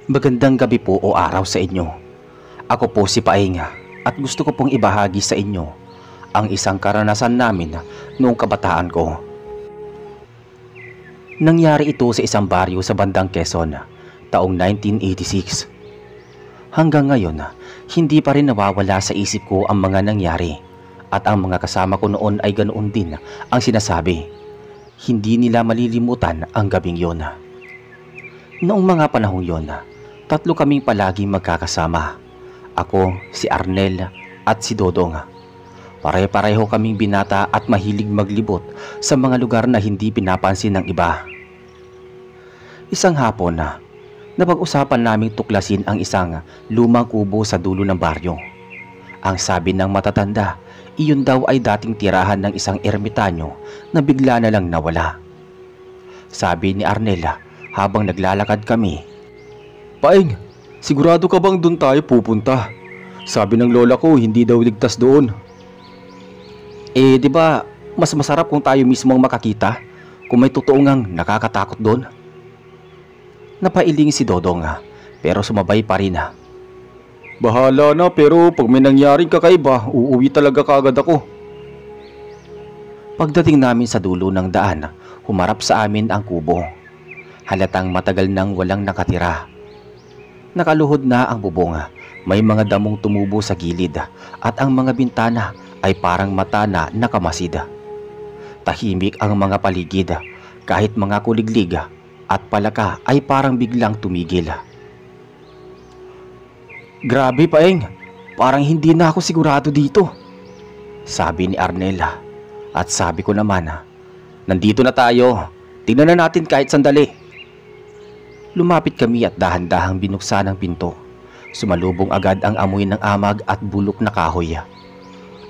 Magandang gabi po o araw sa inyo. Ako po si Paing at gusto ko pong ibahagi sa inyo ang isang karanasan namin noong kabataan ko. Nangyari ito sa isang baryo sa bandang Quezon taong 1986. Hanggang ngayon, hindi pa rin nawawala sa isip ko ang mga nangyari at ang mga kasama ko noon ay ganoon din ang sinasabi. Hindi nila malilimutan ang gabing yon. Noong mga panahong yon, tatlo kaming palaging magkakasama. Ako, si Arnel at si Dodong. Pare-pareho kaming binata at mahilig maglibot sa mga lugar na hindi pinapansin ng iba. Isang hapon napag-usapan naming tuklasin ang isang lumang kubo sa dulo ng baryo. Ang sabi ng matatanda, iyon daw ay dating tirahan ng isang ermitanyo na bigla na lang nawala. Sabi ni Arnel habang naglalakad kami, "Paing, sigurado ka bang doon tayo pupunta? Sabi ng lola ko hindi daw ligtas doon." Di ba mas masarap kung tayo mismo ang makakita kung may totoo ngang nakakatakot doon? Napailing si Dodong pero sumabay pa rin. "Bahala na, pero pag may nangyaring kakaiba, uuwi talaga kaagad ako." Pagdating namin sa dulo ng daan, humarap sa amin ang kubo. Halatang matagal nang walang nakatira. Nakaluhod na ang bubong, may mga damong tumubo sa gilid at ang mga bintana ay parang mata na nakamasid. Tahimik ang mga paligid, kahit mga kuliglig at palaka ay parang biglang tumigil. "Grabe, Paeng, parang hindi na ako sigurado dito," sabi ni Arnel. At sabi ko naman, "Nandito na tayo, tingnan na natin kahit sandali." Lumapit kami at dahan-dahang binuksan ang pinto. Sumalubong agad ang amoy ng amag at bulok na kahoy.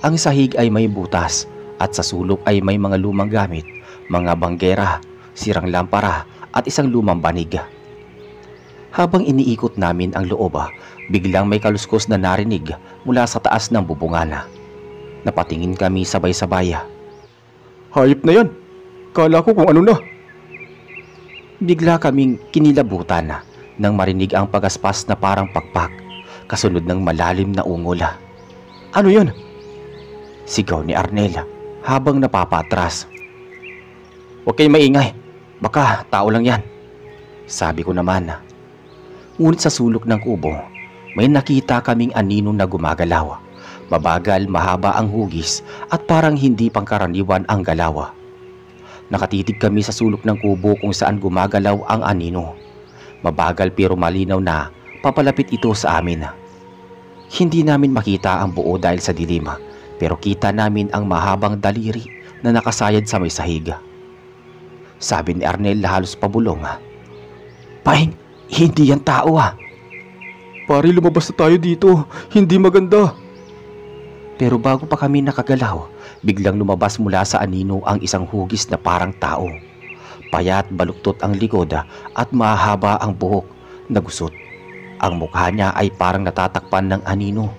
Ang sahig ay may butas at sa sulok ay may mga lumang gamit, mga banggera, sirang lampara at isang lumang banig. Habang iniikot namin ang loob, biglang may kaluskos na narinig mula sa taas ng bubungan. Napatingin kami sabay-sabay. "Hayop na yan! Kala ko kung ano na." Bigla kaming kinilabutan nang marinig ang pagaspas na parang pakpak, kasunod ng malalim na ungol. "Ano yun?" sigaw ni Arnel habang napapatras. "Huwag kayong maingay, baka tao lang yan," sabi ko naman. Ngunit sa sulok ng kubo, may nakita kaming anino na gumagalaw. Mabagal, mahaba ang hugis at parang hindi pangkaraniwan ang galaw. Nakatitig kami sa sulok ng kubo kung saan gumagalaw ang anino. Mabagal pero malinaw na papalapit ito sa amin. Hindi namin makita ang buo dahil sa dilim, pero kita namin ang mahabang daliri na nakasayad sa may sahig. Sabi ni Arnel halos pabulong, "Paing, hindi yan tao Pare, lumabas na tayo dito, hindi maganda." Pero bago pa kami nakagalaw, biglang lumabas mula sa anino ang isang hugis na parang tao. Payat, baluktot ang likod at mahaba ang buhok na gusot. Ang mukha niya ay parang natatakpan ng anino,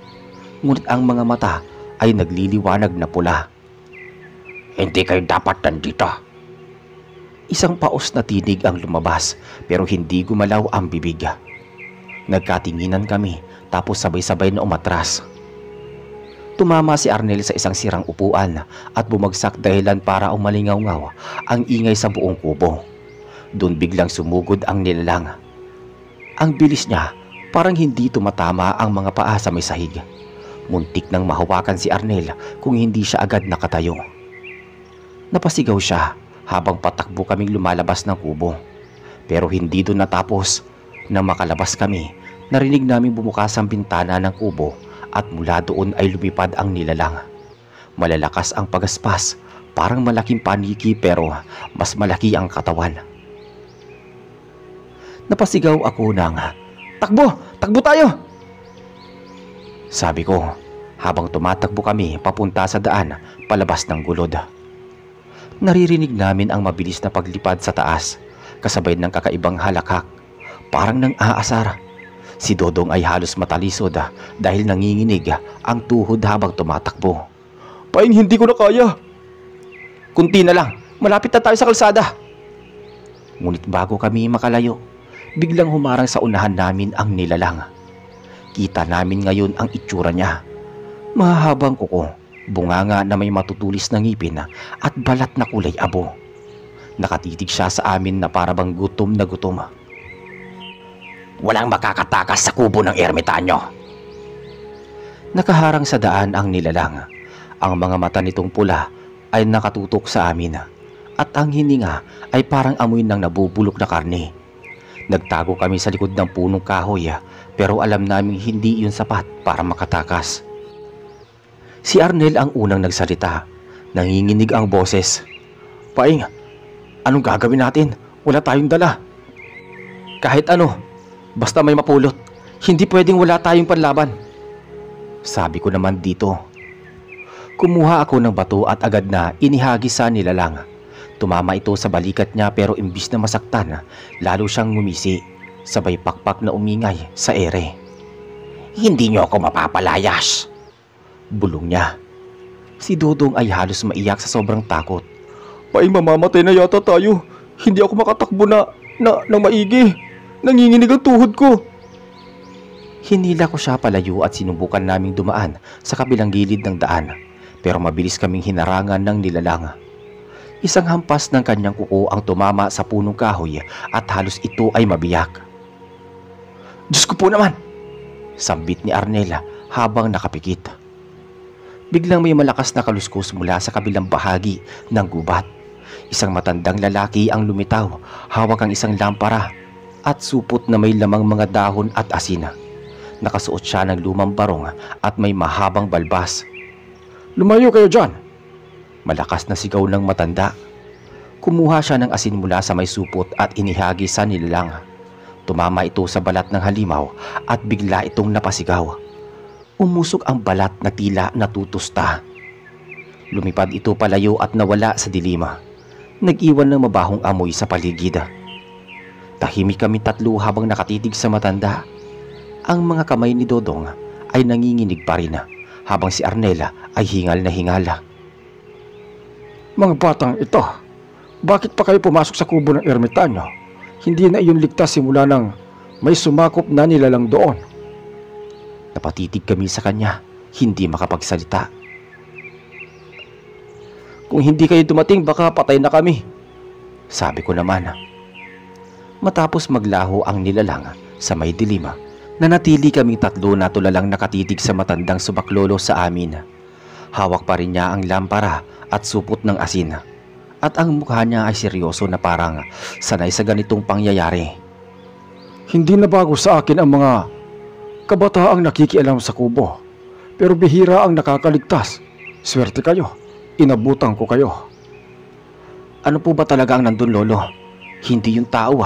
ngunit ang mga mata ay nagliliwanag na pula. "Hindi kayo dapat nandito." Isang paos na tinig ang lumabas pero hindi gumalaw ang bibig. Nagkatinginan kami tapos sabay-sabay na umatras. Tumama si Arnel sa isang sirang upuan at bumagsak dahilan para umalingaw-ngaw ang ingay sa buong kubo. Doon biglang sumugod ang nilalang. Ang bilis niya, parang hindi tumatama ang mga paa sa may sahig. Muntik nang mahawakan si Arnel kung hindi siya agad nakatayo. Napasigaw siya habang patakbo kaming lumalabas ng kubo. Pero hindi doon natapos. Nang makalabas kami, narinig namin bumukas ang bintana ng kubo at mula doon ay lumipad ang nilalang. Malalakas ang pagaspas, parang malaking paniki pero mas malaki ang katawan. Napasigaw ako ng, "Takbo! Takbo tayo!" sabi ko habang tumatakbo kami papunta sa daan palabas ng gulod. Naririnig namin ang mabilis na paglipad sa taas, kasabay ng kakaibang halakak, parang nang aasar. Si Dodong ay halos matalisod dahil nanginginig ang tuhod habang tumatakbo. "Paing, hindi ko na kaya." "Kunti na lang, malapit na tayo sa kalsada." Ngunit bago kami makalayo, biglang humarang sa unahan namin ang nilalang. Kita namin ngayon ang itsura niya. Mahahabang kuko, bunganga na may matutulis na ngipin at balat na kulay abo. Nakatitig siya sa amin na parabang gutom na gutom. "Walang makakatakas sa kubo ng ermitanyo." Nakaharang sa daan ang nilalang. Ang mga mata nitong pula ay nakatutok sa amin at ang hininga ay parang amoy ng nabubulok na karne. Nagtago kami sa likod ng punong kahoy pero alam naming hindi yun sapat para makatakas. Si Arnel ang unang nagsalita. Nanginginig ang boses. "Paing, anong gagawin natin? Wala tayong dala." "Kahit ano, basta may mapulot. Hindi pwedeng wala tayong panlaban," sabi ko naman dito. Kumuha ako ng bato at agad na inihagis sa nilalang. Tumama ito sa balikat niya pero imbis na masaktan, lalo siyang ngumisi. Sabay pakpak na umingay sa ere. "Hindi niyo ako mapapalayas," bulong niya. Si Dodong ay halos maiyak sa sobrang takot. "Paing, mamamatay na yata tayo. Hindi ako makatakbo na maigi. Nanginginig ang tuhod ko." Hinila ko siya palayo at sinubukan naming dumaan sa kabilang gilid ng daan. Pero mabilis kaming hinarangan ng nilalang. Isang hampas ng kanyang kuko ang tumama sa punong kahoy at halos ito ay mabiyak. "Diyos ko po naman!" sambit ni Arnel habang nakapikit. Biglang may malakas na kaluskos mula sa kabilang bahagi ng gubat. Isang matandang lalaki ang lumitaw, hawak ang isang lampara at supot na may lamang mga dahon at asin. Nakasuot siya ng lumang barong at may mahabang balbas. "Lumayo kayo dyan!" Malakas na sigaw ng matanda. Kumuha siya ng asin mula sa may supot at inihagi sa nilalang. Tumama ito sa balat ng halimaw at bigla itong napasigaw. Umusok ang balat na tila natutusta. Lumipad ito palayo at nawala sa dilima. Nag-iwan ng mabahong amoy sa paligid. Tahimik kami tatlo habang nakatitig sa matanda. Ang mga kamay ni Dodong ay nanginginig pa rin habang si Arnela ay hingal na hingal. "Mga batang ito, bakit pa kayo pumasok sa kubo ng ermitanyo? Hindi na iyon ligtas simula nang may sumakop na nilalang doon." Napatitig kami sa kanya, hindi makapagsalita. "Kung hindi kayo dumating baka patay na kami," sabi ko naman. Matapos maglaho ang nilalang sa may dilima, nanatili kaming tatlo na tulalang nakatitig sa matandang subaklolo sa amin. Hawak pa rin niya ang lampara at supot ng asin. At ang mukha niya ay seryoso na parang sanay sa ganitong pangyayari. "Hindi na bago sa akin ang mga kabataang nakikialam sa kubo. Pero bihira ang nakakaligtas. Swerte kayo. Inabutan ko kayo." "Ano po ba talaga ang nandun, Lolo? Hindi yung tao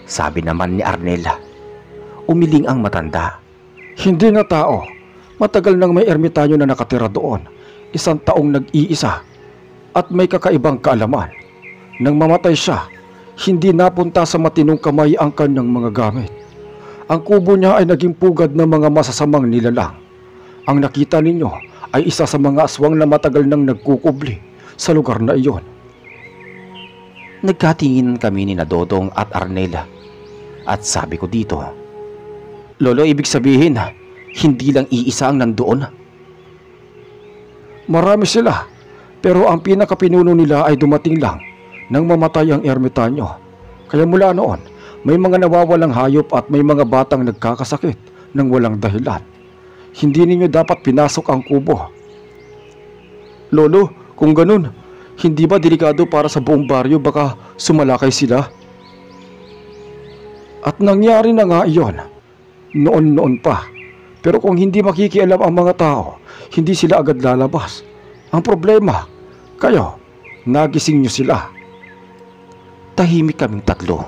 sabi naman ni Arnel. Umiling ang matanda. "Hindi nga tao. Matagal nang may ermitanyo na nakatira doon. 1 taong nag-iisa. At may kakaibang kaalaman. Nang mamatay siya, hindi napunta sa matinong kamay ang kanyang mga gamit. Ang kubo niya ay naging pugad ng mga masasamang nilalang. Ang nakita ninyo ay isa sa mga aswang na matagal nang nagkukubli sa lugar na iyon." Nagkatingin kami ni Dodong at Arnel. At sabi ko dito, "Lolo, ibig sabihin, hindi lang iisa ang nandoon?" "Marami sila, pero ang pinakapinuno nila ay dumating lang nang mamatay ang ermitanyo. Kaya mula noon, may mga nawawalang hayop at may mga batang nagkakasakit ng walang dahilan. Hindi ninyo dapat pinasok ang kubo." "Lolo, kung ganun, hindi ba delikado para sa buong baryo, baka sumalakay sila?" "At nangyari na nga iyon, noon pa. Pero kung hindi makikialam ang mga tao, hindi sila agad lalabas. Ang problema, kayo, nagising nyo sila." Tahimik kaming tatlo.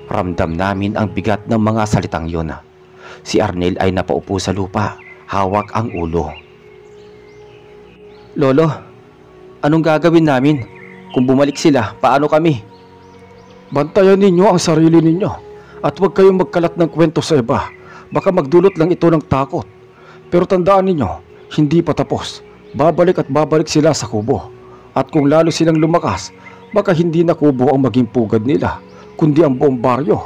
Ramdam namin ang bigat ng mga salitang yun. Si Arnel ay napaupo sa lupa, hawak ang ulo. "Lolo, anong gagawin namin? Kung bumalik sila, paano kami?" "Bantayan ninyo ang sarili ninyo. At huwag kayong magkalat ng kwento sa iba. Baka magdulot lang ito ng takot. Pero tandaan ninyo, hindi pa tapos. Babalik at babalik sila sa kubo. At kung lalo silang lumakas, baka hindi na kubo ang maging pugad nila, kundi ang buong baryo.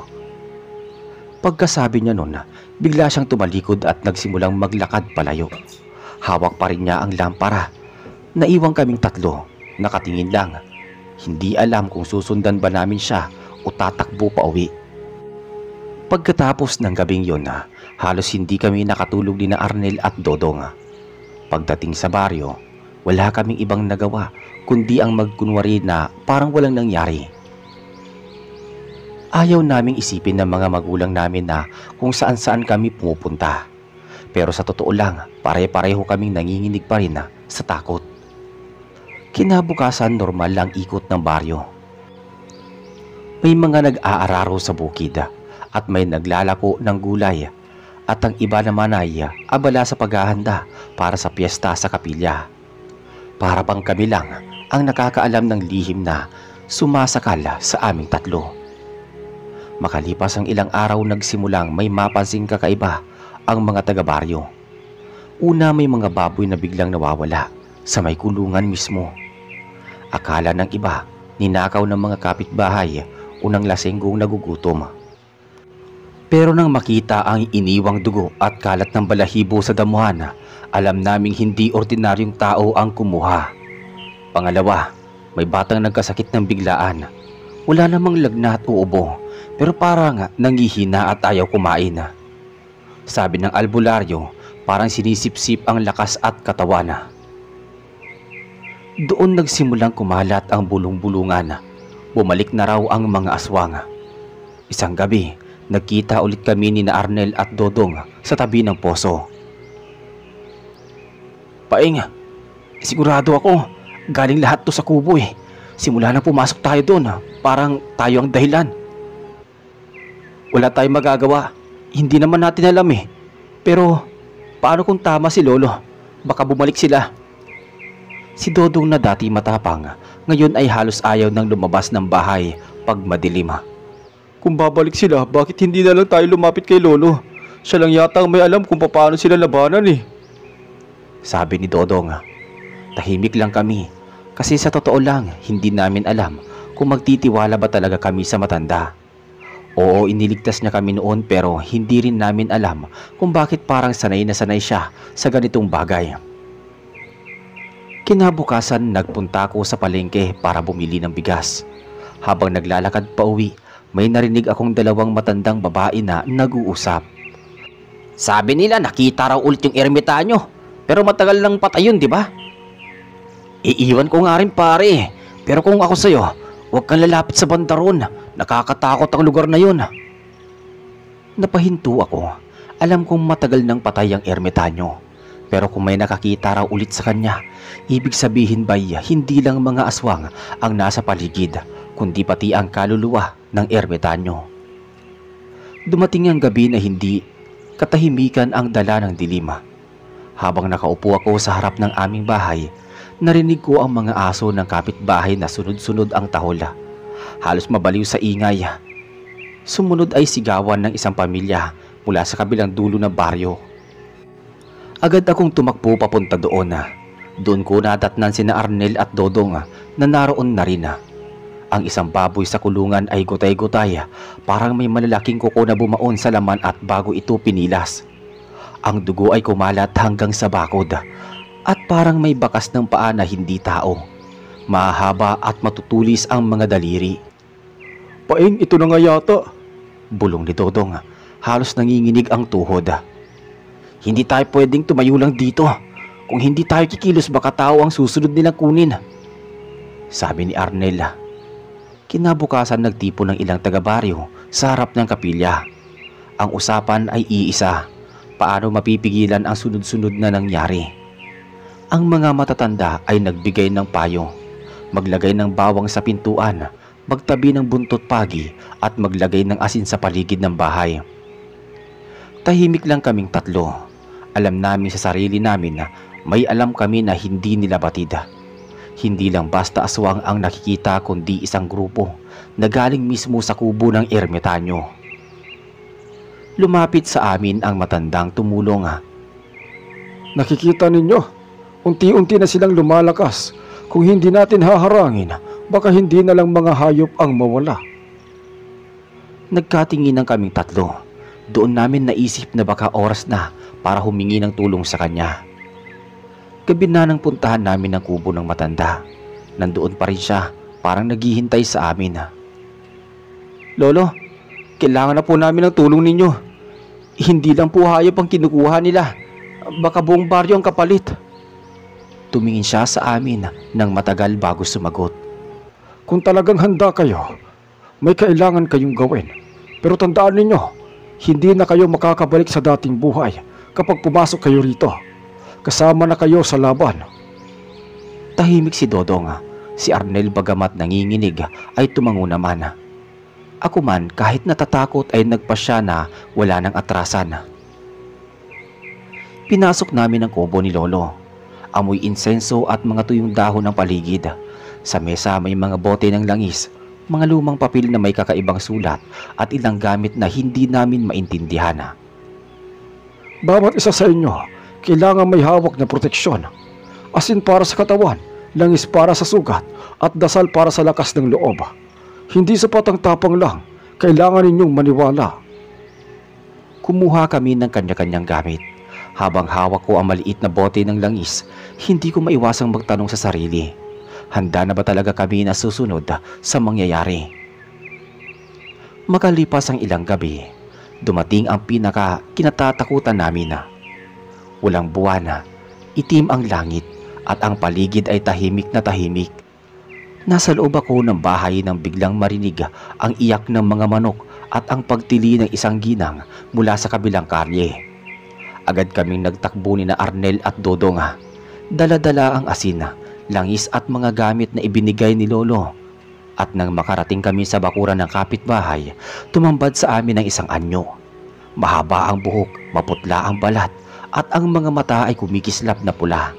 Pagkasabi niya nun, bigla siyang tumalikod at nagsimulang maglakad palayo. Hawak pa rin niya ang lampara. Naiwang kaming tatlo, nakatingin lang. Hindi alam kung susundan ba namin siya o tatakbo pa uwi. Pagkatapos ng gabing yun, halos hindi kami nakatulog ni na Arnel at Dodong. Pagdating sa baryo, wala kaming ibang nagawa kundi ang magkunwari na parang walang nangyari. Ayaw naming isipin ng mga magulang namin na kung saan-saan kami pumupunta. Pero sa totoo lang, pare-pareho kaming nanginginig pa rin sa takot. Kinabukasan, normal lang ikot ng baryo. May mga nag-aararo sa bukid at may naglalako ng gulay at ang iba naman ay abala sa paghahanda para sa piyesta sa kapilya. Para bang kami lang ang nakakaalam ng lihim na sumasakal sa aming tatlo. Makalipas ang ilang araw, nagsimulang may mapansing kakaiba ang mga taga-baryo. Una, may mga baboy na biglang nawawala sa may kulungan mismo. Akala ng iba, ninakaw ng mga kapitbahay o ng lasenggong nagugutom. Pero nang makita ang iniwang dugo at kalat ng balahibo sa damuhan, alam naming hindi ordinaryong tao ang kumuha. Pangalawa, may batang nagkasakit ng biglaan. Wala namang lagnat o ubo, pero parang nangihina at ayaw kumain. Sabi ng albularyo, parang sinisipsip ang lakas at katawan. Doon nagsimulang kumalat ang bulong-bulungan. Bumalik na raw ang mga aswang. Isang gabi, nagkita ulit kami ni na Arnel at Dodong sa tabi ng poso. Paing, sigurado ako, galing lahat to sa kubo eh. Simula na pumasok tayo doon, parang tayo ang dahilan. Wala tayong magagawa, hindi naman natin alam eh. Pero paano kung tama si Lolo? Baka bumalik sila. Si Dodong na dati matapang, ngayon ay halos ayaw nang lumabas ng bahay pag madilim. Kung babalik sila, bakit hindi na lang tayo lumapit kay Lolo? Siya lang yata ang may alam kung paano sila labanan eh. Sabi ni Dodong. Tahimik lang kami kasi sa totoo lang hindi namin alam kung magtitiwala ba talaga kami sa matanda. Oo, iniligtas niya kami noon pero hindi rin namin alam kung bakit parang sanay na sanay siya sa ganitong bagay. Kinabukasan, nagpunta ako sa palengke para bumili ng bigas. Habang naglalakad pa uwi, may narinig akong dalawang matandang babae na nag-uusap. Sabi nila nakita raw ulit yung ermitanyo, pero matagal lang patay yun, di ba? Iiwan ko nga rin pare, pero kung ako sa'yo, huwag kang lalapit sa banda ron. Nakakatakot ang lugar na yun. Napahinto ako. Alam kong matagal nang patay ang ermitanyo. Pero kung may nakakita raw ulit sa kanya, ibig sabihin ba'y hindi lang mga aswang ang nasa paligid, kundi pati ang kaluluwa ng ermitanyo. Dumating ang gabi na hindi katahimikan ang dala ng dilim. Habang nakaupo ako sa harap ng aming bahay, narinig ko ang mga aso ng kapitbahay na sunod-sunod ang tahol. Halos mabaliw sa ingay. Sumunod ay sigawan ng isang pamilya mula sa kabilang dulo ng baryo. Agad akong tumakbo papunta doon. Doon ko nadatnan sina Arnel at Dodong na naroon na rin. Ang isang baboy sa kulungan ay gutay-gutay, parang may malalaking kuko na bumaon sa laman at bago ito pinilas. Ang dugo ay kumalat hanggang sa bakod at parang may bakas ng paa na hindi tao. Mahaba at matutulis ang mga daliri. Paing, ito na nga yata, bulong ni Dodong. Halos nanginginig ang tuhod. Hindi tayo pwedeng tumayo lang dito. Kung hindi tayo kikilos, baka tao ang susunod nilang kunin, sabi ni Arnel. Kinabukasan, nagtipo ng ilang taga-baryo sa harap ng kapilya. Ang usapan ay iisa: paano mapipigilan ang sunod-sunod na nangyari. Ang mga matatanda ay nagbigay ng payo: maglagay ng bawang sa pintuan, magtabi ng buntot pagi at maglagay ng asin sa paligid ng bahay. Tahimik lang kaming tatlo. Alam namin sa sarili namin na may alam kami na hindi nila batid. Hindi lang basta aswang ang nakikita, kundi isang grupo na galing mismo sa kubo ng ermitanyo. Lumapit sa amin ang matandang tumulong. Nakikita ninyo, unti-unti na silang lumalakas. Kung hindi natin haharangin, baka hindi na lang mga hayop ang mawala. Nagkatinginan kaming tatlo. Doon namin naisip na baka oras na para humingi ng tulong sa kanya. Gabi na nang puntahan namin ang kubo ng matanda. Nandoon pa rin siya, parang naghihintay sa amin. Lolo, kailangan na po namin ng tulong ninyo. Hindi lang po hayop ang kinukuha nila. Baka buong baryo ang kapalit. Tumingin siya sa amin ng matagal bago sumagot. Kung talagang handa kayo, may kailangan kayong gawin. Pero tandaan ninyo, hindi na kayo makakabalik sa dating buhay kapag pumasok kayo rito. Kasama na kayo sa laban. Tahimik si Dodong. Si Arnel bagamat nanginginig ay tumango naman. Ako man kahit natatakot ay nagpasya na wala nang atrasan. Pinasok namin ang kubo ni Lolo. Amoy insenso at mga tuyong dahon ng paligid. Sa mesa may mga bote ng langis, mga lumang papel na may kakaibang sulat at ilang gamit na hindi namin maintindihan. Bawat isa sa inyo, kailangan may hawak na proteksyon. Asin para sa katawan, langis para sa sugat, at dasal para sa lakas ng loob. Hindi sapat ang tapang lang, kailangan ninyong maniwala. Kumuha kami ng kanya-kanyang gamit. Habang hawak ko ang maliit na bote ng langis, hindi ko maiwasang magtanong sa sarili. Handa na ba talaga kami na susunod sa mangyayari? Makalipas ang ilang gabi, dumating ang kinatatakutan namin. Walang buwan, itim ang langit at ang paligid ay tahimik na tahimik. Nasa loob ako ng bahay nang biglang marinig ang iyak ng mga manok at ang pagtili ng isang ginang mula sa kabilang kalye. Agad kaming nagtakbo ni na Arnel at Dodong. Dala-dala ang asin, langis at mga gamit na ibinigay ni Lolo. At nang makarating kami sa bakuran ng kapitbahay, tumambad sa amin ang isang anyo. Mahaba ang buhok, maputla ang balat, at ang mga mata ay kumikislap na pula.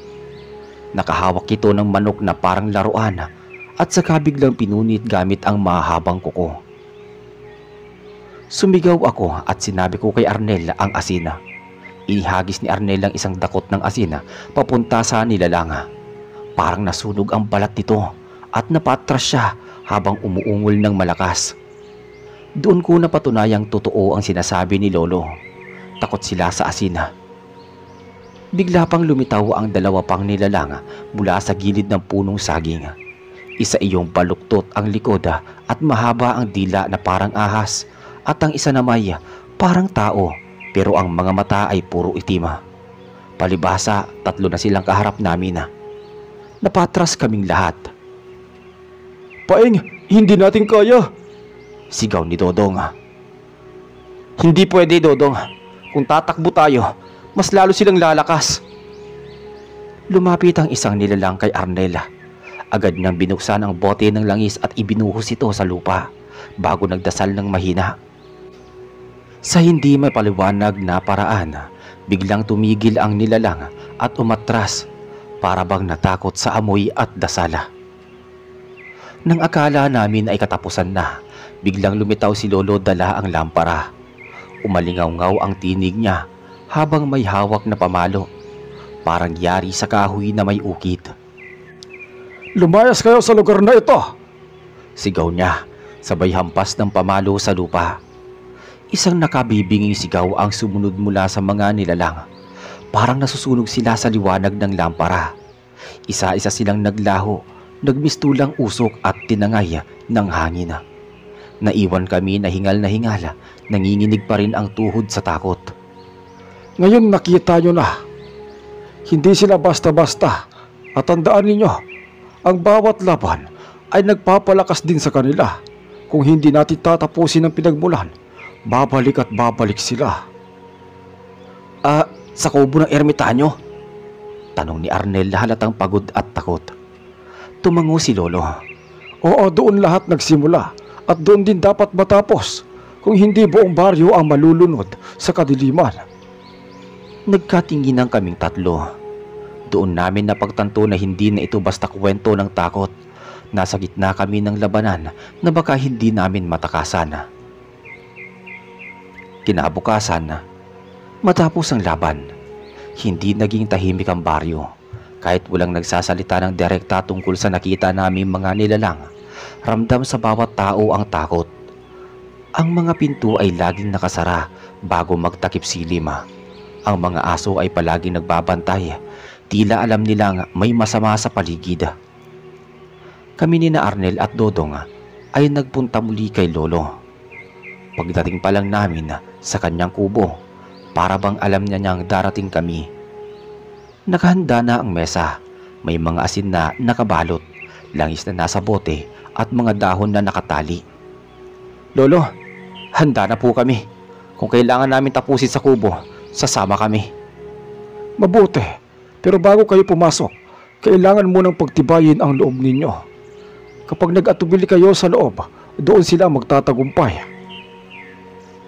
Nakahawak ito ng manok na parang laruan at saka biglang pinunit gamit ang mahabang kuko. Sumigaw ako at sinabi ko kay Arnel ang asina. Inihagis ni Arnel ang isang dakot ng asina papunta sa nilalang. Parang nasunog ang balat nito at napatras siya habang umuungol ng malakas. Doon ko napatunayang totoo ang sinasabi ni Lolo. Takot sila sa asina. Bigla pang lumitaw ang dalawa pang nilalang mula sa gilid ng punong saging. Isa iyong baluktot ang likod at mahaba ang dila na parang ahas, at ang isa namay parang tao pero ang mga mata ay puro itim. Palibhasa, 3 na silang kaharap namin. Napatras kaming lahat. Paeng, hindi natin kaya. Sigaw ni Dodong. Hindi pwede, Dodong. Kung tatakbo tayo, mas lalo silang lalakas. Lumapit ang isang nilalang kay Arnel. Agad niyang binuksan ang bote ng langis at ibinuhos ito sa lupa bago nagdasal ng mahina. Sa hindi mapaliwanag na paraan, biglang tumigil ang nilalang at umatras para bang natakot sa amoy at dasala. Nang akala namin ay katapusan na, biglang lumitaw si Lolo dala ang lampara. Umalingaw-ngaw ang tinig niya habang may hawak na pamalo, parang yari sa kahoy na may ukit. Lumayas kayo sa lugar na ito! Sigaw niya, sabay hampas ng pamalo sa lupa. Isang nakabibinging sigaw ang sumunod mula sa mga nilalang. Parang nasusunog sila sa liwanag ng lampara. Isa-isa silang naglaho, nagmistulang usok at tinangay ng hangin. Naiwan kami na hingal, nanginginig pa rin ang tuhod sa takot. Ngayon nakita nyo na. Hindi sila basta-basta. At tandaan ninyo, ang bawat laban ay nagpapalakas din sa kanila. Kung hindi natin tatapusin ang pinagmulan, babalik at babalik sila. Sa kubo ng ermitanyo? Tanong ni Arnel halatang pagod at takot. Tumango si Lolo. Oo, doon lahat nagsimula at doon din dapat matapos. Kung hindi buong baryo ang malulunod sa kadiliman. Nagkatinginan kaming 3. Doon namin napagtanto na hindi na ito basta kwento ng takot. Nasa gitna kami ng labanan na baka hindi namin matakasan. Kinabukasan, matapos ang laban, hindi naging tahimik ang baryo. Kahit walang nagsasalita ng direkta tungkol sa nakita namin mga nilalang, ramdam sa bawat tao ang takot. Ang mga pinto ay laging nakasara Bago magtakip silim, ang mga aso ay palaging nagbabantay. Tila alam nilang may masama sa paligid. Kami ni na Arnel at Dodong ay nagpunta muli kay Lolo. Pagdating pa lang namin sa kanyang kubo, para bang alam niya niyang darating kami. Nakahanda na ang mesa. May mga asin na nakabalot, langis na nasa bote at mga dahon na nakatali. Lolo, handa na po kami. Kung kailangan namin tapusin sa kubo, sasama kami. Mabuti, pero bago kayo pumasok, kailangan munang pagtibayin ang loob ninyo. Kapag nag-atubili kayo sa loob, doon sila magtatagumpay.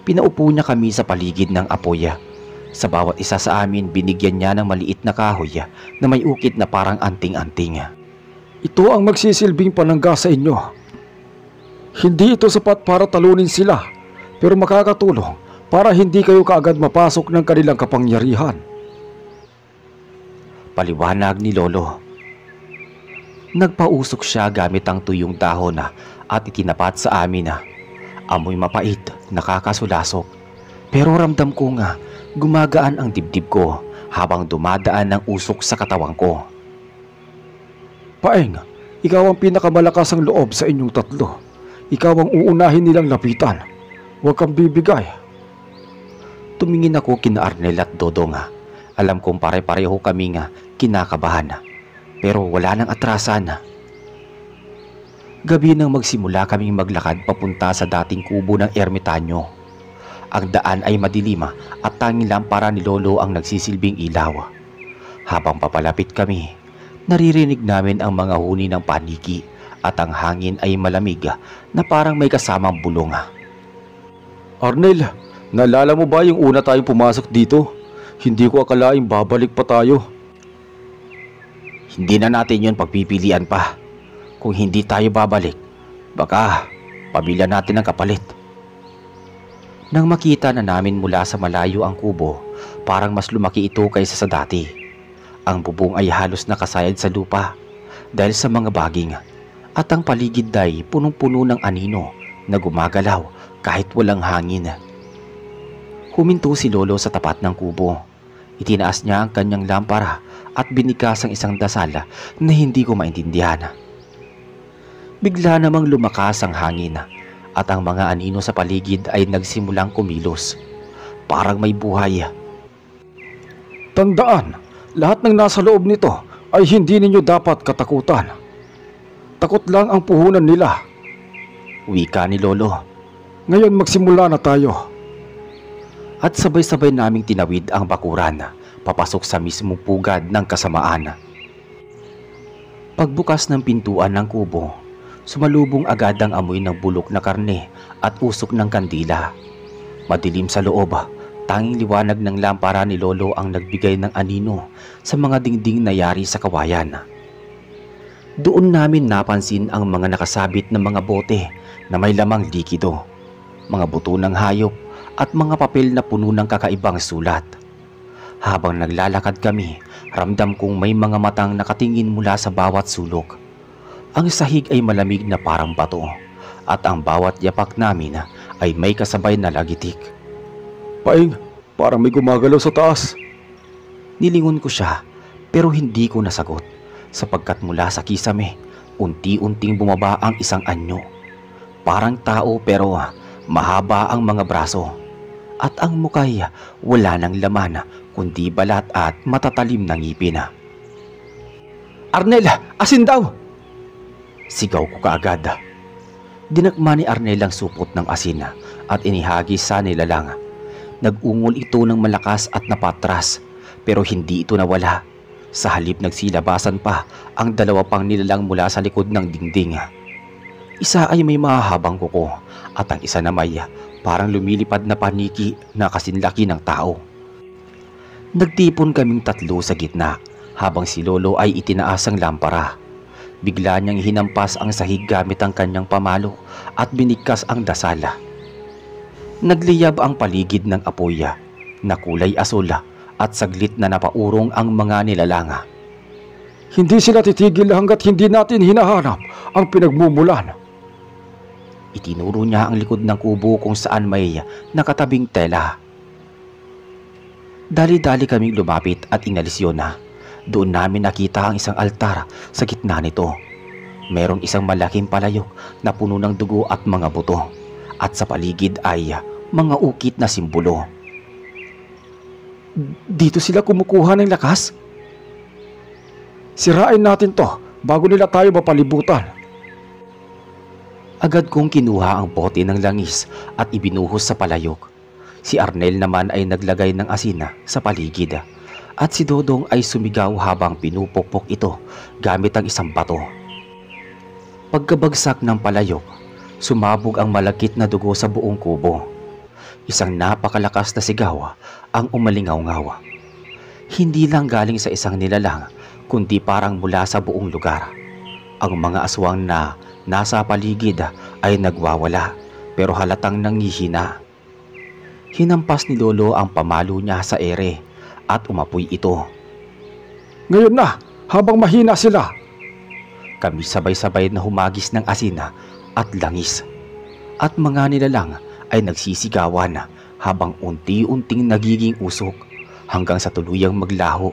Pinaupo niya kami sa paligid ng apoy. Sa bawat isa sa amin, binigyan niya ng maliit na kahoy na may ukit na parang anting-anting. Ito ang magsisilbing panangga sa inyo. Hindi ito sapat para talunin sila, pero makakatulong para hindi kayo kaagad mapasok ng kanilang kapangyarihan. Paliwanag ni Lolo. Nagpausok siya gamit ang tuyong dahon at itinapat sa amin. Amoy mapait, nakakasulasok. Pero ramdam ko nga gumagaan ang dibdib ko habang dumadaan ng usok sa katawan ko. Paeng, ikaw ang pinakamalakas ang loob sa inyong tatlo. Ikaw ang uunahin nilang lapitan. Huwag kang bibigay. Tumingin ako kina Arnel at Dodong. Alam kong pare-pareho kami kinakabahan. Pero wala nang atrasan. Gabi nang magsimula kaming maglakad papunta sa dating kubo ng ermitanyo. Ang daan ay madilim at tanging lampara ni Lolo ang nagsisilbing ilaw. Habang papalapit kami, naririnig namin ang mga huni ng paniki at ang hangin ay malamig na parang may kasamang bulong. Arnel, naalala mo ba yung una tayong pumasok dito? Hindi ko akalaing babalik pa tayo. Hindi na natin yun pagpipilian pa. Kung hindi tayo babalik, baka pamilya natin ang kapalit. Nang makita na namin mula sa malayo ang kubo, parang mas lumaki ito kaysa sa dati. Ang bubong ay halos nakasayad sa lupa dahil sa mga baging at ang paligid ay punong-puno ng anino na gumagalaw kahit walang hangin. Huminto si Lolo sa tapat ng kubo. Itinaas niya ang kanyang lampara at binikas ang isang dasal na hindi ko maintindihan. Bigla namang lumakas ang hangin at ang mga anino sa paligid ay nagsimulang kumilos. Parang may buhay. Tandaan, lahat ng nasa loob nito ay hindi ninyo dapat katakutan. Takot lang ang puhunan nila. Wika ni Lolo. Ngayon magsimula na tayo. At sabay-sabay naming tinawid ang bakuran, papasok sa mismong pugad ng kasamaan. Pagbukas ng pintuan ng kubo, sumalubong agad ang amoy ng bulok na karne at usok ng kandila. Madilim sa loob, tanging liwanag ng lampara ni Lolo ang nagbigay ng anino sa mga dingding na yari sa kawayan. Doon namin napansin ang mga nakasabit na mga bote na may lamang likido, mga buto ng hayop at mga papel na puno ng kakaibang sulat. Habang naglalakad kami, ramdam kong may mga matang nakatingin mula sa bawat sulok. Ang sahig ay malamig na parang bato at ang bawat yapak namin ay may kasabay na lagitik. Paing, parang may gumagalaw sa taas. Nilingon ko siya pero hindi ko nasagot sapagkat mula sa kisame, unti-unting bumaba ang isang anyo. Parang tao pero mahaba ang mga braso at ang mukay wala ng laman kundi balat at matatalim na ngipin. Arnel, asin daw! Sigaw ko kaagad. Dinakma ni Arnel ang supot ng asin at inihagis sa nilalang. Nag-ungol ito ng malakas at napatras pero hindi ito nawala. Sa halip nagsilabasan pa ang dalawa pang nilalang mula sa likod ng dingding. Isa ay may mahahabang kuko at ang isa na may parang lumilipad na paniki na kasinlaki ng tao. Nagtipon kaming tatlo sa gitna habang si Lolo ay itinaas ang lampara. Bigla niyang hinampas ang sahig gamit ang kanyang pamalo at binigkas ang dasala. Nagliyab ang paligid ng apoy na kulay asul at saglit na napaurong ang mga nilalanga. Hindi sila titigil hanggat hindi natin hinahanap ang pinagmumulan. Itinuro niya ang likod ng kubo kung saan may nakatabing tela. Dali-dali kaming lumapit at inalis yun na. Doon namin nakita ang isang altar sa gitna nito. Merong isang malaking palayok na puno ng dugo at mga buto. At sa paligid ay mga ukit na simbolo. Dito sila kumukuha ng lakas? Sirain natin to bago nila tayo mapalibutan. Agad kong kinuha ang bote ng langis at ibinuhos sa palayok. Si Arnel naman ay naglagay ng asina sa paligid. At si Dodong ay sumigaw habang pinupukpok ito gamit ang isang bato. Pagkabagsak ng palayok, sumabog ang malagkit na dugo sa buong kubo. Isang napakalakas na sigaw ang umalingaw-ngaw. Hindi lang galing sa isang nilalang, kundi parang mula sa buong lugar. Ang mga aswang na nasa paligid ay nagwawala, pero halatang nanghihina. Hinampas ni Lolo ang pamalo niya sa ere at umapoy ito. Ngayon na, habang mahina sila. Kami sabay-sabay na humagis ng asina at langis. At mga nilalang ay nagsisigawan habang unti-unting nagiging usok hanggang sa tuluyang maglaho.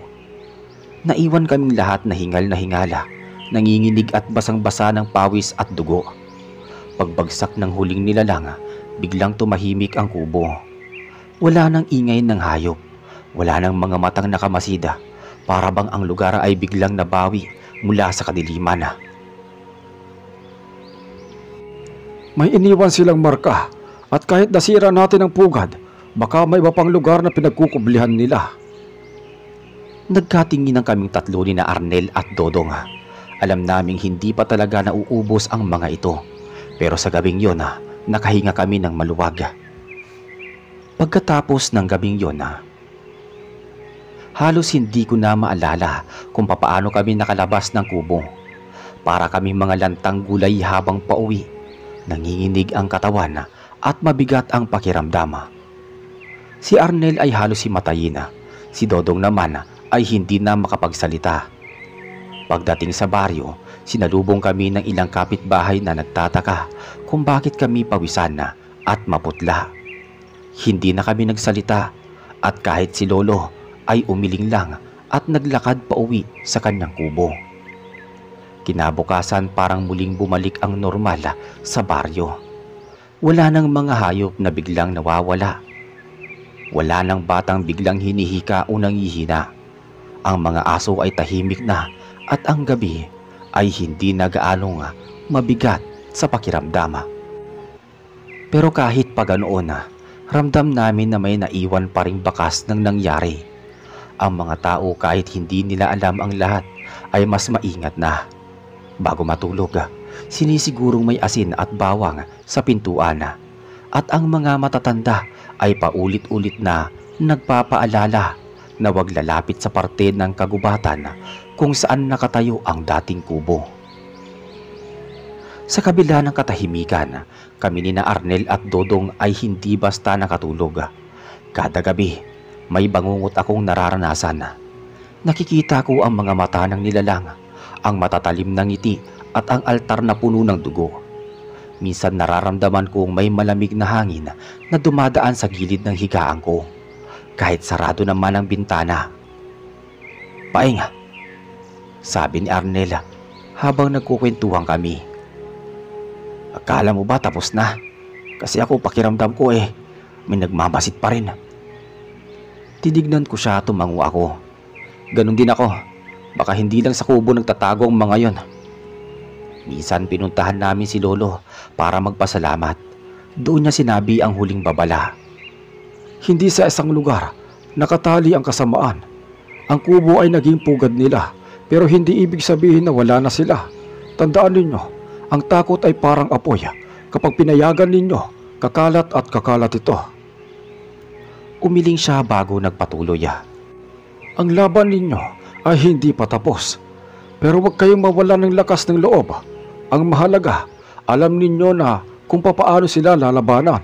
Naiwan kaming lahat na hingal na hingala, nanginginig at basang-basa ng pawis at dugo. Pagbagsak ng huling nilalang, biglang tumahimik ang kubo. Wala nang ingay ng hayop. Wala nang mga matang nakamasida, para bang ang lugar ay biglang nabawi mula sa kadiliman. May iniwan silang marka at kahit nasira natin ang pugad, baka may iba pang lugar na pinagkukublihan nila. Nagkatingin ng kaming tatlo ni na Arnel at Dodong. Alam naming hindi pa talaga nauubos ang mga ito, pero sa gabing yon nakahinga kami ng maluwag. Pagkatapos ng gabing yon, halos hindi ko na maalala kung papaano kami nakalabas ng kubo. Para kaming mga lantang gulay habang pauwi. Nanginginig ang katawan at mabigat ang pakiramdam. Si Arnel ay halos himatayin. Si Dodong naman ay hindi na makapagsalita. Pagdating sa baryo, sinalubong kami ng ilang kapitbahay na nagtataka kung bakit kami pawisan at maputla. Hindi na kami nagsalita at kahit si Lolo ay umiling lang at naglakad pauwi sa kanyang kubo. Kinabukasan parang muling bumalik ang normal sa baryo. Wala nang mga hayop na biglang nawawala. Wala nang batang biglang hinihika o nangihina. Ang mga aso ay tahimik na at ang gabi ay hindi na gaanong mabigat sa pakiramdam. Pero kahit pa ganoon, ramdam namin na may naiwan pa ring bakas ng nangyari. Ang mga tao kahit hindi nila alam ang lahat ay mas maingat na. Bago matulog, sinisigurong may asin at bawang sa pintuan. At ang mga matatanda ay paulit-ulit na nagpapaalala na huwag lalapit sa parte ng kagubatan kung saan nakatayo ang dating kubo. Sa kabila ng katahimikan, kami ni na Arnel at Dodong ay hindi basta nakatulog. Kada gabi, may bangungot akong nararanasan. Nakikita ko ang mga mata ng nilalang, ang matatalim ng ngiti at ang altar na puno ng dugo. Minsan nararamdaman kong may malamig na hangin na dumadaan sa gilid ng higaan ko, kahit sarado naman ang bintana. "Paing," sabi ni Arnel habang nagkukwentuhan kami. "Akala mo ba tapos na? Kasi ako pakiramdam ko may nagmamasid pa rin." Tinignan ko siya, tumango ako. "Ganon din ako. Baka hindi lang sa kubo nagtatago ang mga yon." Minsan pinuntahan namin si Lolo para magpasalamat. Doon niya sinabi ang huling babala. Hindi sa isang lugar nakatali ang kasamaan. Ang kubo ay naging pugad nila, pero hindi ibig sabihin na wala na sila. Tandaan ninyo, ang takot ay parang apoy. Kapag pinayagan ninyo, kakalat at kakalat ito. Umiling siya bago nagpatuloy. Ang laban ninyo ay hindi pa tapos. Pero huwag kayong mawala ng lakas ng loob. Ang mahalaga, alam ninyo na kung papaano sila lalabanan.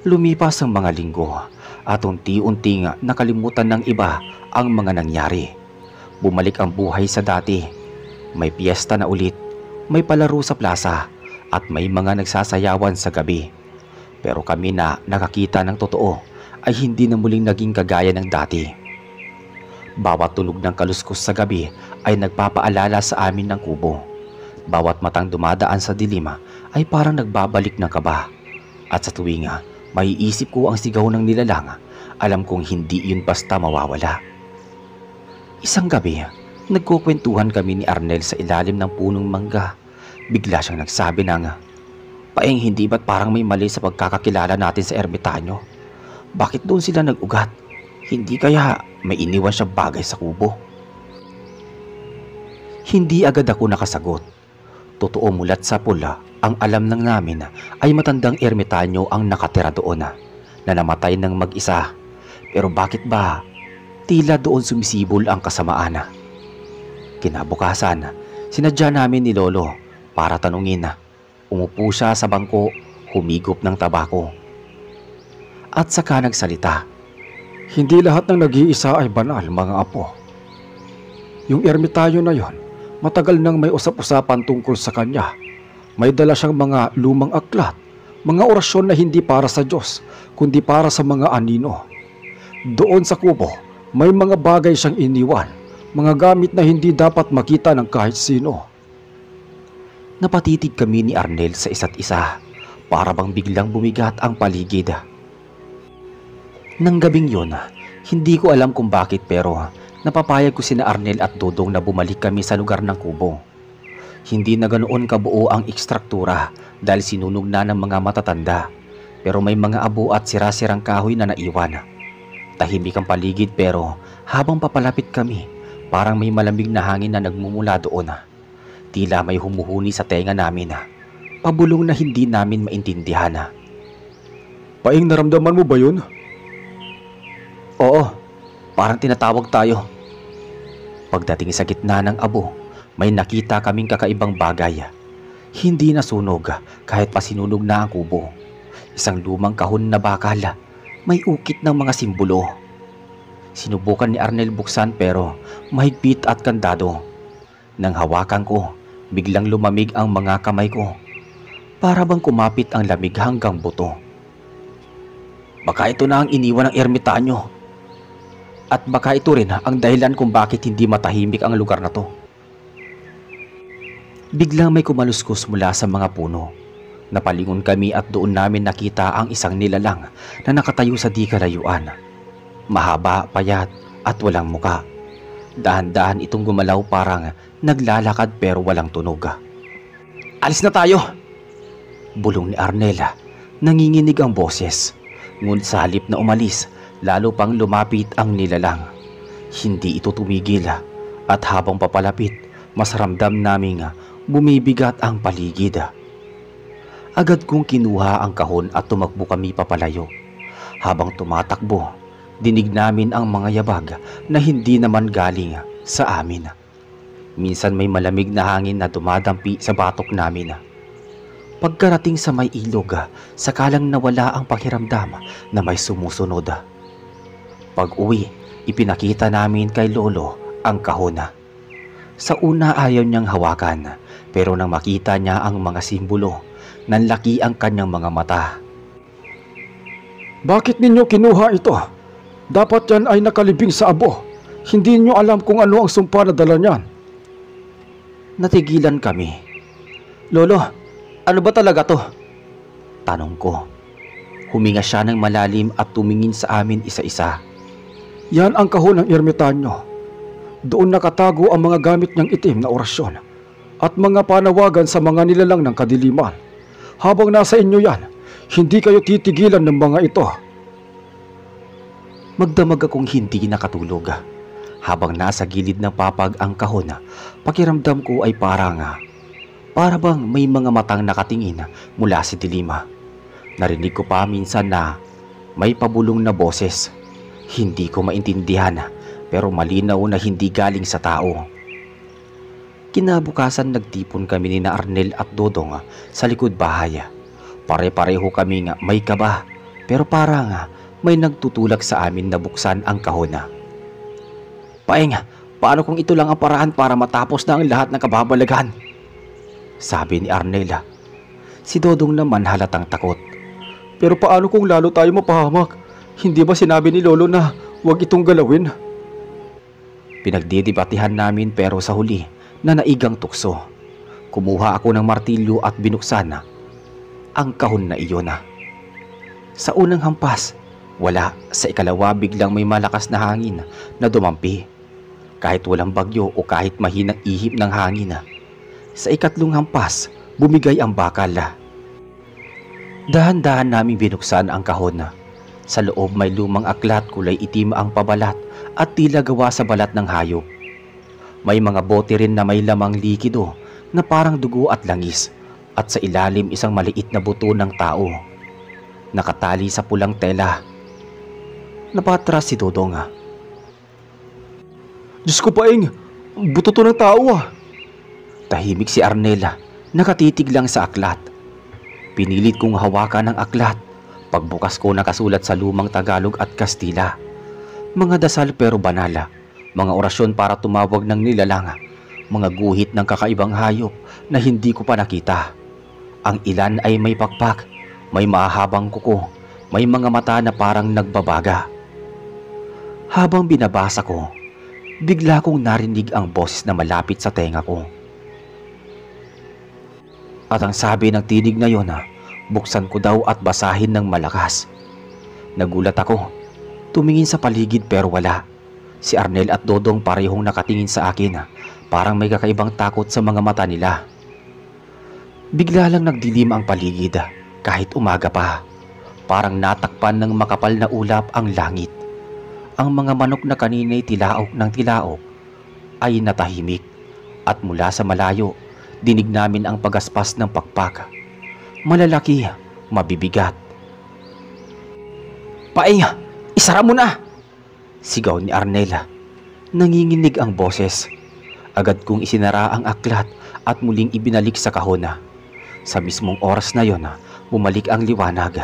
Lumipas ang mga linggo at unti-unting nakalimutan ng iba ang mga nangyari. Bumalik ang buhay sa dati. May piyesta na ulit, may palaro sa plaza at may mga nagsasayawan sa gabi. Pero kami na nakakita ng totoo ay hindi na muling naging kagaya ng dati. Bawat tunog ng kaluskos sa gabi ay nagpapaalala sa amin ng kubo. Bawat matang dumadaan sa dilima ay parang nagbabalik ng kaba. At sa tuwing maiisip ko ang sigaw ng nilalang, alam kong hindi yun basta mawawala. Isang gabi, nagkukwentuhan kami ni Arnel sa ilalim ng punong mangga. Bigla siyang nagsabi ng, "Paeng, hindi ba't parang may mali sa pagkakakilala natin sa ermitanyo? Bakit doon sila nag-ugat? Hindi kaya may iniwan siya bagay sa kubo?" Hindi agad ako nakasagot. Totoo, mulat sa pula, ang alam lang namin ay matandang ermitanyo ang nakatira doon na namatay ng mag-isa. Pero bakit ba tila doon sumisibol ang kasamaan? Kinabukasan, sinadya namin ni Lolo para tanungin. Umupo siya sa bangko, humigop ng tabako. At saka nagsalita. Hindi lahat ng nag-iisa ay banal, mga apo. Yung ermitanyo na yon, matagal nang may usap-usapan tungkol sa kanya. May dala siyang mga lumang aklat, mga orasyon na hindi para sa Diyos, kundi para sa mga anino. Doon sa kubo, may mga bagay siyang iniwan, mga gamit na hindi dapat makita ng kahit sino. Napatitig kami ni Arnel sa isa't isa, para bang biglang bumigat ang paligid. Nang gabing yun, hindi ko alam kung bakit pero napapayag ko sina Arnel at Dodong na bumalik kami sa lugar ng kubo. Hindi na ganoon kabuo ang ekstruktura dahil sinunog na ng mga matatanda, pero may mga abo at sira-sirang kahoy na naiwan. Tahimik ang paligid pero habang papalapit kami, parang may malamig na hangin na nagmumula doon. Tila may humuhuni sa tenga namin. Pabulong na hindi namin maintindihan. Paeng, naramdaman mo ba yun? Oo, parang tinatawag tayo. Pagdating sa gitna ng abo, may nakita kaming kakaibang bagay. Hindi nasunog kahit pa sinunog na ang kubo. Isang lumang kahon na bakal, may ukit ng mga simbolo. Sinubukan ni Arnel buksan pero mahigpit at kandado. Nang hawakan ko, biglang lumamig ang mga kamay ko. Para bang kumapit ang lamig hanggang buto. Baka ito na ang iniwan ng ermitanyo. At baka ito rin ang dahilan kung bakit hindi matahimik ang lugar na to. Biglang may kumaluskos mula sa mga puno. Napalingon kami at doon namin nakita ang isang nilalang na nakatayo sa di kalayuan. Mahaba, payat at walang muka. Dahan-dahan itong gumalaw parang naglalakad pero walang tunog. "Alis na tayo!" Bulong ni Arnel. Nanginginig ang boses. Ngunit sa halip na umalis, lalo pang lumapit ang nilalang. Hindi ito tumigil at habang papalapit, mas ramdam naming bumibigat ang paligid. Agad kong kinuha ang kahon at tumakbo kami papalayo. Habang tumatakbo, dinig namin ang mga yabag na hindi naman galing sa amin. Minsan may malamig na hangin na dumadampi sa batok namin. Pagkarating sa may ilog, sakalang nawala ang pakiramdam na may sumusunod. Pag-uwi, ipinakita namin kay Lolo ang kahon. Sa una ayaw niyang hawakan, pero nang makita niya ang mga simbolo, nanlaki ang kanyang mga mata. Bakit ninyo kinuha ito? Dapat yan ay nakalibing sa abo. Hindi niyo alam kung ano ang sumpa na dala niyan. Natigilan kami. "Lolo, ano ba talaga to?" tanong ko. Huminga siya ng malalim at tumingin sa amin isa-isa. Yan ang kahon ng ermitanyo. Doon nakatago ang mga gamit niyang itim na orasyon at mga panawagan sa mga nilalang ng kadiliman. Habang nasa inyo yan, hindi kayo titigilan ng mga ito. Magdamag akong hindi nakatulog. Habang nasa gilid ng papag ang kahon, pakiramdam ko ay para bang may mga matang nakatingin mula sa dilima. Narinig ko pa minsan na may pabulong na boses. Hindi ko maintindihan pero malinaw na hindi galing sa tao. Kinabukasan nagtipon kami ni Arnel at Dodong sa likod bahay. Pare-pareho kami may kaba pero parang may nagtutulak sa amin na buksan ang kahon. "Paeng, paano kung ito lang ang paraan para matapos na ang lahat ng kababalaghan?" sabi ni Arnel. Si Dodong naman halatang takot. Pero paano kung lalo tayo mapahamak? Hindi ba sinabi ni Lolo na huwag itong galawin? Pinagdidebatehan namin pero sa huli na naigang tukso. Kumuha ako ng martilyo at binuksan ang kahon na iyon. Sa unang hampas, wala. Sa ikalawa biglang may malakas na hangin na dumampi. Kahit walang bagyo o kahit mahinang ihip ng hangin. Sa ikatlong hampas, bumigay ang bakal. Dahan-dahan namin binuksan ang kahon. Sa loob may lumang aklat, kulay itim ang pabalat at tila gawa sa balat ng hayop. May mga bote rin na may lamang likido na parang dugo at langis, at sa ilalim isang maliit na buto ng tao. Nakatali sa pulang tela. Napatras si Dodong. Diyos ko, Paeng, buto to ng tao ah. Tahimik si Arnel, nakatitig lang sa aklat. Pinilit kong hawakan ang aklat. Pagbukas ko nakasulat sa lumang Tagalog at Kastila. Mga dasal pero banala, mga orasyon para tumawag ng nilalang, mga guhit ng kakaibang hayop na hindi ko pa nakita. Ang ilan ay may pakpak, may mahabang kuko, may mga mata na parang nagbabaga. Habang binabasa ko, bigla kong narinig ang boses na malapit sa tenga ko. At ang sabi ng tinig na yon, buksan ko daw at basahin ng malakas. Nagulat ako. Tumingin sa paligid pero wala. Si Arnel at Dodong parehong nakatingin sa akin. Parang may kakaibang takot sa mga mata nila. Bigla lang nagdilim ang paligid kahit umaga pa. Parang natakpan ng makapal na ulap ang langit. Ang mga manok na kanina'y tilaok ng tilaok ay natahimik. At mula sa malayo, dinig namin ang pagaspas ng pakpak. Malalaki, mabibigat. "Paeng, isara mo na!" sigaw ni Arnel. Nanginginig ang boses. Agad kong isinara ang aklat at muling ibinalik sa kahon. Sa mismong oras na yon, bumalik ang liwanag.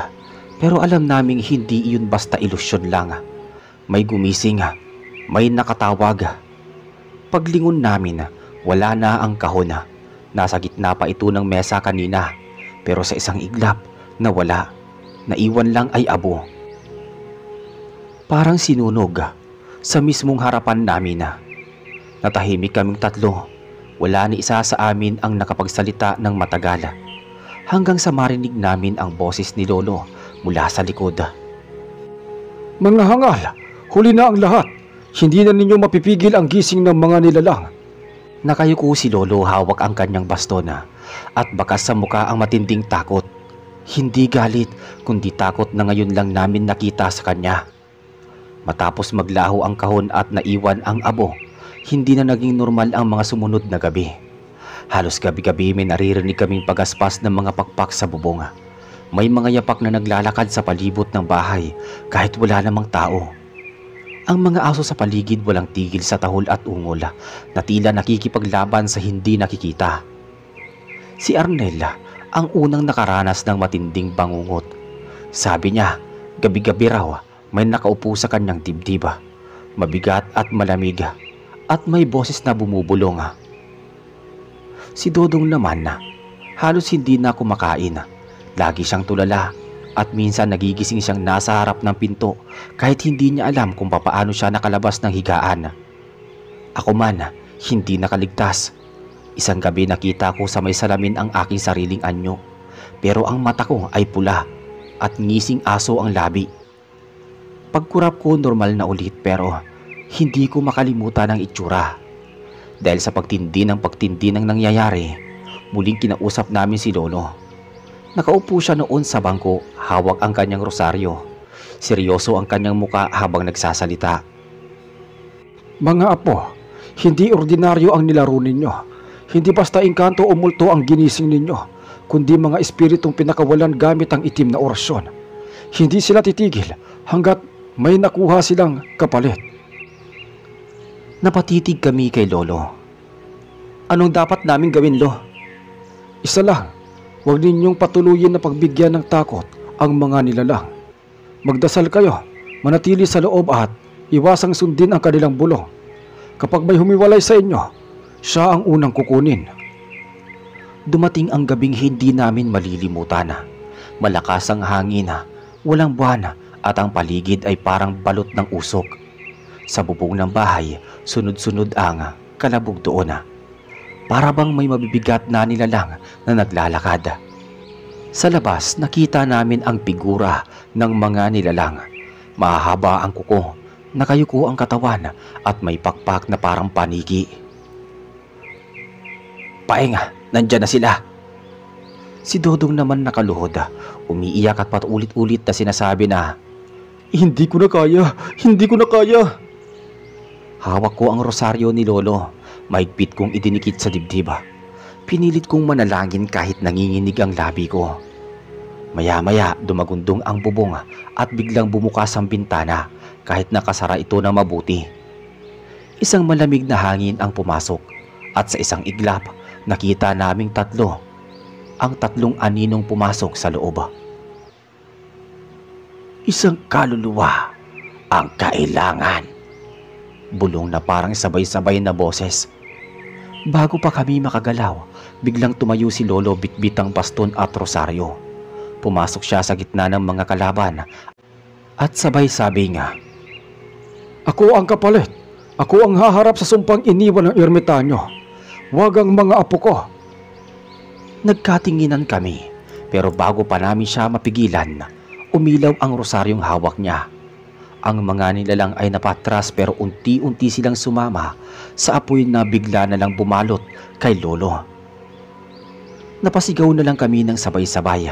Pero alam naming hindi iyon basta ilusyon lang. May gumising, may nakatawag. Paglingon namin, wala na ang kahon. Nasa gitna pa ito ng mesa kanina. Pero sa isang iglap, nawala. Naiwan lang ay abo. Parang sinunog sa mismong harapan namin. Natahimik kaming tatlo. Wala ni isa sa amin ang nakapagsalita ng matagal. Hanggang sa marinig namin ang boses ni Lolo mula sa likod. "Mga hangal, huli na ang lahat. Hindi na ninyo mapipigil ang gising ng mga nilalang." Nakayuko si Lolo, hawak ang kanyang baston at bakas sa muka ang matinding takot. Hindi galit, kundi takot na ngayon lang namin nakita sa kanya. Matapos maglaho ang kahon at naiwan ang abo, hindi na naging normal ang mga sumunod na gabi. Halos gabi-gabi may naririnig kaming pagaspas ng mga pakpak sa bubong. May mga yapak na naglalakad sa palibot ng bahay kahit wala namang tao. Ang mga aso sa paligid walang tigil sa tahol at ungol na tila nakikipaglaban sa hindi nakikita. Si Arnel ang unang nakaranas ng matinding bangungot. Sabi niya, gabi-gabi raw may nakaupo sa kanyang dibdib. Mabigat at malamig at may boses na bumubulong. Si Dodong naman halos hindi na kumakain. Lagi siyang tulala. At minsan nagigising siyang nasa harap ng pinto kahit hindi niya alam kung papaano siya nakalabas ng higaan. Ako man, hindi nakaligtas. Isang gabi nakita ko sa may salamin ang aking sariling anyo. Pero ang mata ko ay pula at ngising aso ang labi. Pagkurap ko normal na ulit pero hindi ko makalimutan ang itsura. Dahil sa pagtindi ng nangyayari, muling kinausap namin si Lolo. Nakaupo siya noon sa bangko, hawak ang kanyang rosaryo. Seryoso ang kanyang muka habang nagsasalita. "Mga apo, hindi ordinaryo ang nilaro ninyo. Hindi basta engkanto o multo ang ginising ninyo, kundi mga espiritong pinakawalan gamit ang itim na orasyon. Hindi sila titigil hanggat may nakuha silang kapalit." Napatitig kami kay Lolo. "Anong dapat namin gawin, Lo?" "Isa lang. Huwag ninyong patuluyin na pagbigyan ng takot ang mga nilalang. Magdasal kayo, manatili sa loob at iwasang sundin ang kanilang bulong. Kapag may humiwalay sa inyo, siya ang unang kukunin." Dumating ang gabing hindi namin malilimutan. Malakas ang hangin, walang buwan at ang paligid ay parang balot ng usok. Sa bubong ng bahay, sunod-sunod ang kalabog doon. Para bang may mabibigat na nilalang na naglalakad. Sa labas, nakita namin ang figura ng mga nilalang. Mahaba ang kuko, nakayuko ang katawan at may pakpak na parang paniki. Paeng, nandyan na sila. Si Dodong naman nakaluhod, umiiyak at paulit-ulit na sinasabi na, Hindi ko na kaya, hindi ko na kaya. Hawak ko ang rosaryo ni Lolo, mahigpit kong idinikit sa dibdib. Pinilit kong manalangin kahit nanginginig ang labi ko. Maya-maya dumagundong ang bubong at biglang bumukas ang bintana kahit nakasara ito na mabuti. Isang malamig na hangin ang pumasok at sa isang iglap nakita naming tatlo. Ang tatlong aninong pumasok sa loob. Isang kaluluwa ang kailangan. Bulong na parang sabay-sabay na boses. Bago pa kami makagalaw, biglang tumayo si Lolo bitbit ang baston at rosaryo. Pumasok siya sa gitna ng mga kalaban at sabay sabi nga, Ako ang kapalit. Ako ang haharap sa sumpang iniwan ng ermitanyo. Huwag ang mga apo ko. Nagkatinginan kami, pero bago pa namin siya mapigilan, umilaw ang rosaryong hawak niya. Ang mga nilalang ay napatras pero unti-unti silang sumama sa apoy na bigla na lang bumalot kay Lolo. Napasigaw na lang kami ng sabay-sabay.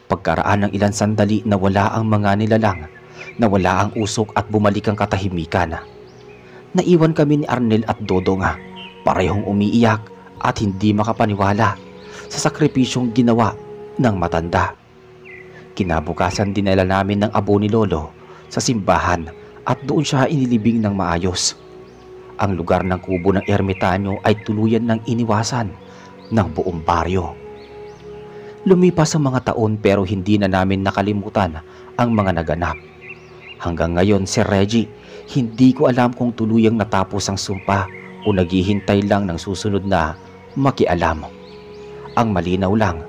Pagkaraan ng ilang sandali nawala ang mga nilalang, nawala ang usok at bumalik ang katahimikan. Naiwan kami ni Arnel at Dodong, parehong umiiyak at hindi makapaniwala sa sakripisyong ginawa ng matanda. Kinabukasan dinala namin ng abo ni Lolo sa simbahan at doon siya inilibing ng maayos. Ang lugar ng kubo ng ermitanyo ay tuluyan ng iniwasan ng buong baryo. Lumipas ang mga taon pero hindi na namin nakalimutan ang mga naganap. Hanggang ngayon, Sir Reggie, hindi ko alam kung tuluyang natapos ang sumpa o naghihintay lang ng susunod na makialam. Ang malinaw lang,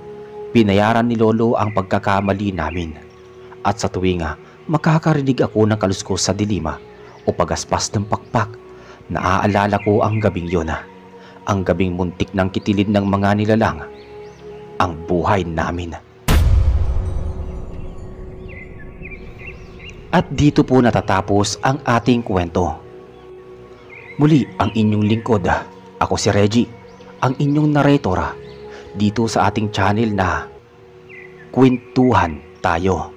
binayaran ni Lolo ang pagkakamali namin. At sa tuwing makakarinig ako ng kaluskos sa dilima o pagaspas ng pakpak, naaalala ko ang gabing yun. Ang gabing muntik ng kitilin ng mga nilalang, ang buhay namin. At dito po natatapos ang ating kwento. Muli ang inyong lingkod, ako si Reggie, ang inyong narrator, dito sa ating channel na Kwentuhan Tayo.